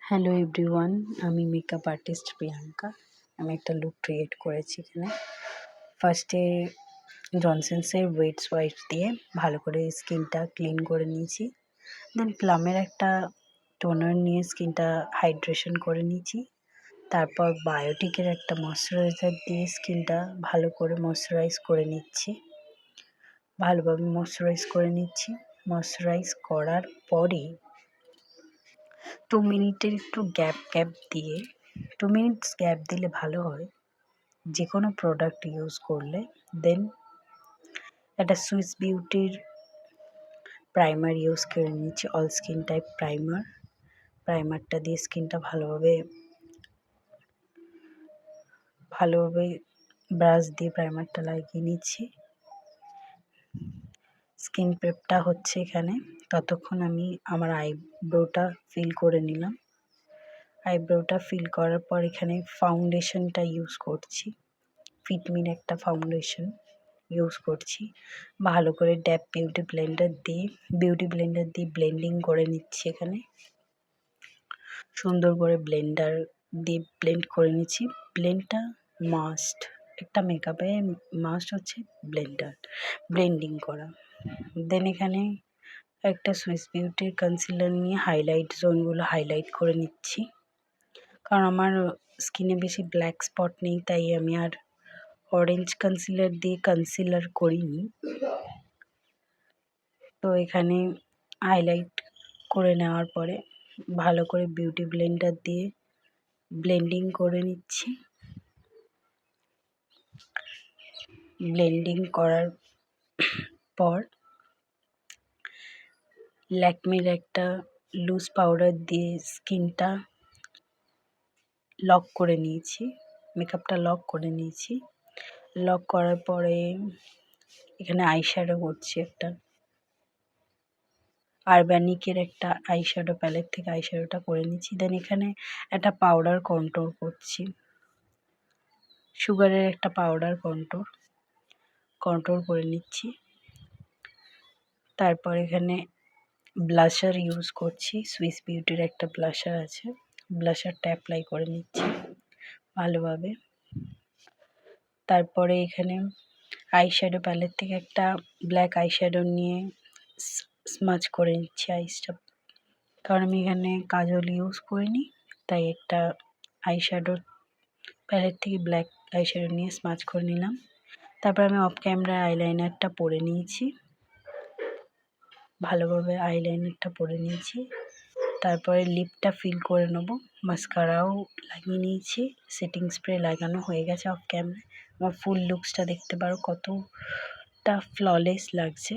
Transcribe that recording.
Hello everyone, আমি makeup artist Priyanka. আমি একটা লুক ক্রিয়েট করেছি এখানে। ফার্স্টে জনসন্সের ওয়েটস ওয়াইপস দিয়ে ভালো করে স্কিনটা ক্লিন করে নিয়েছি। দেন প্লামের একটা টোনার নিয়ে স্কিনটা হাইড্রেশন করে নিয়েছি। তারপর বায়োটিকের একটা ময়শ্চারাইজার দিয়ে স্কিনটা ভালো করে ময়শ্চারাইজ করে নিচ্ছি। ভালোভাবে ময়শ্চারাইজ করে নিচ্ছি। ময়শ্চারাইজ করার পরে 2 মিনিটের একটু গ্যাপ দিয়ে 2 মিনিটস গ্যাপ দিলে ভালো হয় যে কোনো প্রোডাক্ট ইউজ করলে। দেন একটা সুইস বিউটির প্রাইমার ইউজ করে নিচ্ছি, অল স্কিন টাইপ প্রাইমারটা দিয়ে স্কিনটা ভালোভাবে ব্রাশ দিয়ে প্রাইমারটা লাগিয়ে নিচ্ছি। স্কিন প্রেপটা হচ্ছে এখানে, ততক্ষণ আমি আমার আইব্রোটা ফিল করে নিলাম। আইব্রোটা ফিল করার পর এখানে ফাউন্ডেশনটা ইউজ করছি, ফিটমির একটা ফাউন্ডেশন ইউজ করছি। ভালো করে ড্যাপ বিউটি ব্লেন্ডার দিয়ে ব্লেন্ডিং করে নিচ্ছি। এখানে সুন্দর করে ব্লেন্ডার দিয়ে ব্লেন্ড করে নিচ্ছি। ব্লেন্ডটা মাস্ট, একটা মেকআপে মাস্ট হচ্ছে ব্লেন্ডিং করা। দেন এখানে একটা সুইস বিউটির কনসিলার নিয়ে হাইলাইট জোনগুলো হাইলাইট করে নিচ্ছি, কারণ আমার স্কিনে বেশি ব্ল্যাক স্পট নেই, তাই আমি আর অরেঞ্জ কনসিলার দিয়ে কনসিলার করিনি। তো এখানে হাইলাইট করে নেওয়ার পরে ভালো করে বিউটি ব্লেন্ডার দিয়ে ব্লেন্ডিং করে নিচ্ছি। ব্লেন্ডিং করার পর ল্যাকমির একটা লুজ পাউডার দিয়ে স্কিনটা লক করে নিয়েছি, মেকআপটা লক করে নিয়েছি। লক করার পরে এখানে আইশ্যাডো করছি, একটা আরবানিকের একটা আইশ্যাডো প্যালেট থেকে আইশ্যাডোটা করে নিচ্ছি। দেন এখানে একটা পাউডার কন্ট্রোল করছি, সুগারের একটা পাউডার কন্ট্রোল করে নিচ্ছি। তারপর এখানে ব্লাশার ইউজ করছি, সুইস বিউটির একটা ব্লাশার আছে, ব্লাশারটা অ্যাপ্লাই করে নিচ্ছি ভালোভাবে। তারপরে এখানে আইশ্যাডো প্যালেট থেকে একটা ব্ল্যাক আইশ্যাডো নিয়ে স্মাচ করে নিচ্ছি আইসটা, কারণ আমি এখানে কাজল ইউজ করিনি, তাই একটা আইশ্যাডো প্যালেট থেকে ব্ল্যাক আইশ্যাডো নিয়ে স্মাচ করে নিলাম। তারপর আমি অফ ক্যামেরা আইলাইনারটা পরে নিয়েছি, ভালোভাবে আইলাইনারটা পরে নিয়েছি। তারপরে লিপটা ফিল করে নেব, মাস্কারাও লাগিয়ে নিয়েছি, সেটিং স্প্রে লাগানো হয়ে গেছে অফ ক্যামেরায়। আমার ফুল লুকসটা দেখতে পারো কতটা ফ্ললেস লাগছে।